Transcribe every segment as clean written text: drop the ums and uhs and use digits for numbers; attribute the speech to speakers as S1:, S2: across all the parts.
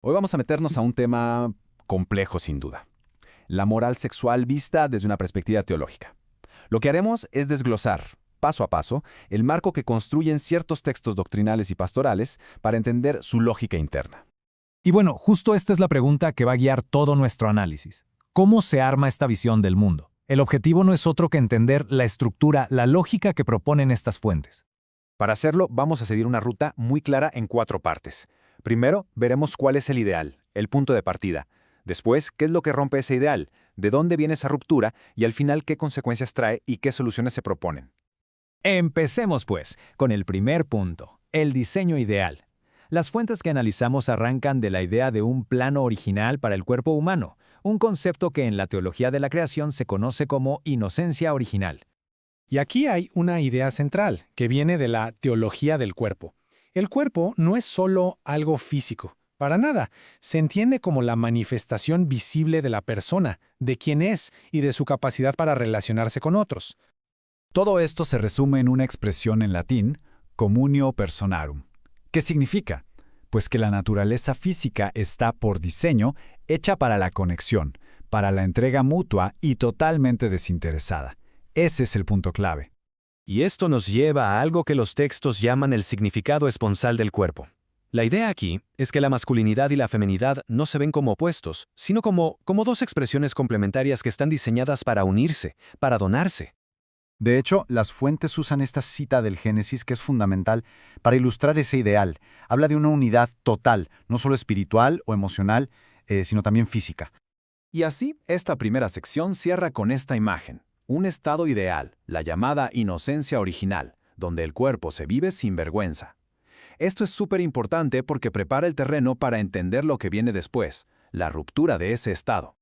S1: Hoy vamos a meternos a un tema complejo sin duda. La moral sexual vista desde una perspectiva teológica. Lo que haremos es desglosar, paso a paso, el marco que construyen ciertos textos doctrinales y pastorales para entender su lógica interna.
S2: Y bueno, justo esta es la pregunta que va a guiar todo nuestro análisis. ¿Cómo se arma esta visión del mundo? El objetivo no es otro que entender la estructura, la lógica que proponen estas fuentes.
S1: Para hacerlo, vamos a seguir una ruta muy clara en 4 partes. Primero, veremos cuál es el ideal, el punto de partida. Después, qué es lo que rompe ese ideal, de dónde viene esa ruptura y al final qué consecuencias trae y qué soluciones se proponen.
S2: Empecemos pues con el primer punto, el diseño ideal. Las fuentes que analizamos arrancan de la idea de un plano original para el cuerpo humano, un concepto que en la teología de la creación se conoce como inocencia original.
S3: Y aquí hay una idea central, que viene de la teología del cuerpo. El cuerpo no es solo algo físico, para nada. Se entiende como la manifestación visible de la persona, de quién es y de su capacidad para relacionarse con otros.
S2: Todo esto se resume en una expresión en latín, communio personarum. ¿Qué significa? Pues que la naturaleza física está por diseño hecha para la conexión, para la entrega mutua y totalmente desinteresada. Ese es el punto clave.
S4: Y esto nos lleva a algo que los textos llaman el significado esponsal del cuerpo. La idea aquí es que la masculinidad y la feminidad no se ven como opuestos, sino como dos expresiones complementarias que están diseñadas para unirse, para donarse.
S1: De hecho, las fuentes usan esta cita del Génesis que es fundamental para ilustrar ese ideal. Habla de una unidad total, no solo espiritual o emocional, sino también física. Y así, esta primera sección cierra con esta imagen. Un estado ideal, la llamada inocencia original, donde el cuerpo se vive sin vergüenza. Esto es súper importante porque prepara el terreno para entender lo que viene después, la ruptura de ese estado.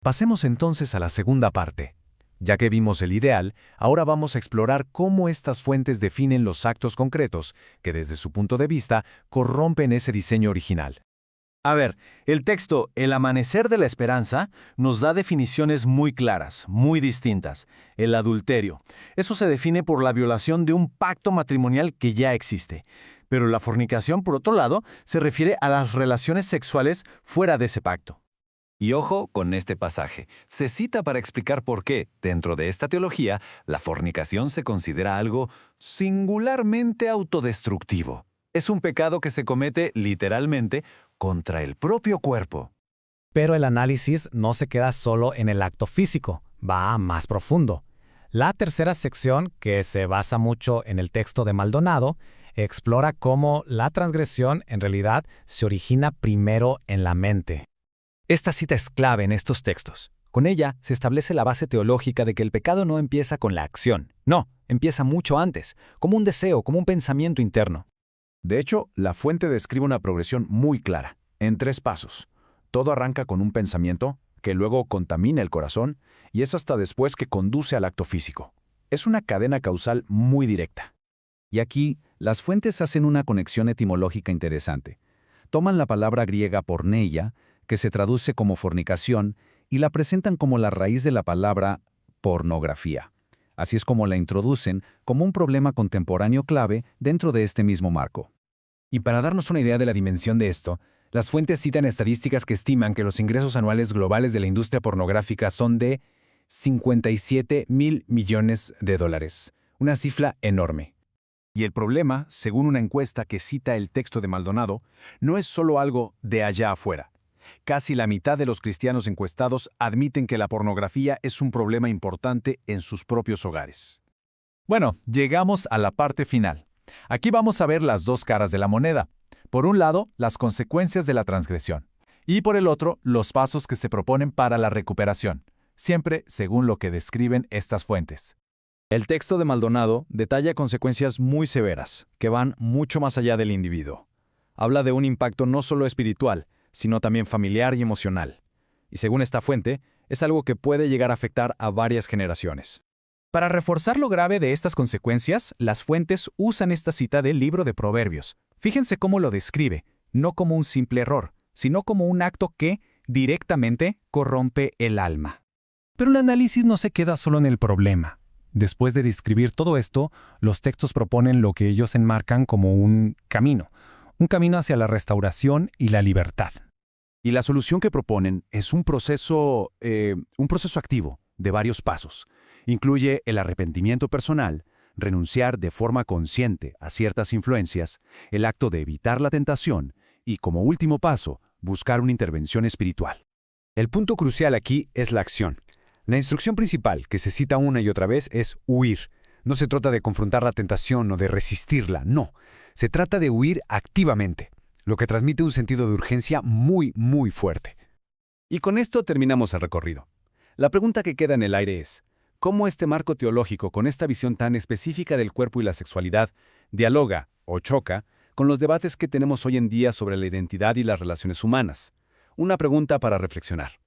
S4: Pasemos entonces a la segunda parte. Ya que vimos el ideal, ahora vamos a explorar cómo estas fuentes definen los actos concretos que desde su punto de vista corrompen ese diseño original.
S5: A ver, el texto El amanecer de la esperanza nos da definiciones muy claras, muy distintas. El adulterio. Eso se define por la violación de un pacto matrimonial que ya existe. Pero la fornicación, por otro lado, se refiere a las relaciones sexuales fuera de ese pacto.
S6: Y ojo con este pasaje. Se cita para explicar por qué, dentro de esta teología, la fornicación se considera algo singularmente autodestructivo. Es un pecado que se comete, literalmente, contra el propio cuerpo.
S2: Pero el análisis no se queda solo en el acto físico, va más profundo. La tercera sección, que se basa mucho en el texto de Maldonado, explora cómo la transgresión en realidad se origina primero en la mente. Esta cita es clave en estos textos. Con ella se establece la base teológica de que el pecado no empieza con la acción. No, empieza mucho antes, como un deseo, como un pensamiento interno.
S1: De hecho, la fuente describe una progresión muy clara, en 3 pasos. Todo arranca con un pensamiento, que luego contamina el corazón, y es hasta después que conduce al acto físico. Es una cadena causal muy directa. Y aquí, las fuentes hacen una conexión etimológica interesante. Toman la palabra griega porneia, que se traduce como fornicación, y la presentan como la raíz de la palabra pornografía. Así es como la introducen como un problema contemporáneo clave dentro de este mismo marco.
S7: Y para darnos una idea de la dimensión de esto, las fuentes citan estadísticas que estiman que los ingresos anuales globales de la industria pornográfica son de 57.000 millones de dólares. Una cifra enorme.
S1: Y el problema, según una encuesta que cita el texto de Maldonado, no es solo algo de allá afuera. Casi la mitad de los cristianos encuestados admiten que la pornografía es un problema importante en sus propios hogares.
S8: Bueno, llegamos a la parte final. Aquí vamos a ver las 2 caras de la moneda. Por un lado, las consecuencias de la transgresión. Y por el otro, los pasos que se proponen para la recuperación, siempre según lo que describen estas fuentes.
S1: El texto de Maldonado detalla consecuencias muy severas, que van mucho más allá del individuo. Habla de un impacto no solo espiritual, sino también familiar y emocional. Y según esta fuente, es algo que puede llegar a afectar a varias generaciones.
S2: Para reforzar lo grave de estas consecuencias, las fuentes usan esta cita del libro de Proverbios. Fíjense cómo lo describe, no como un simple error, sino como un acto que directamente corrompe el alma. Pero el análisis no se queda solo en el problema. Después de describir todo esto, los textos proponen lo que ellos enmarcan como un camino hacia la restauración y la libertad.
S1: Y la solución que proponen es un proceso activo de varios pasos. Incluye el arrepentimiento personal, renunciar de forma consciente a ciertas influencias, el acto de evitar la tentación y, como último paso, buscar una intervención espiritual.
S9: El punto crucial aquí es la acción. La instrucción principal, que se cita una y otra vez, es huir. No se trata de confrontar la tentación o de resistirla, no. Se trata de huir activamente, lo que transmite un sentido de urgencia muy, muy fuerte.
S10: Y con esto terminamos el recorrido. La pregunta que queda en el aire es, ¿cómo este marco teológico con esta visión tan específica del cuerpo y la sexualidad dialoga o choca con los debates que tenemos hoy en día sobre la identidad y las relaciones humanas? Una pregunta para reflexionar.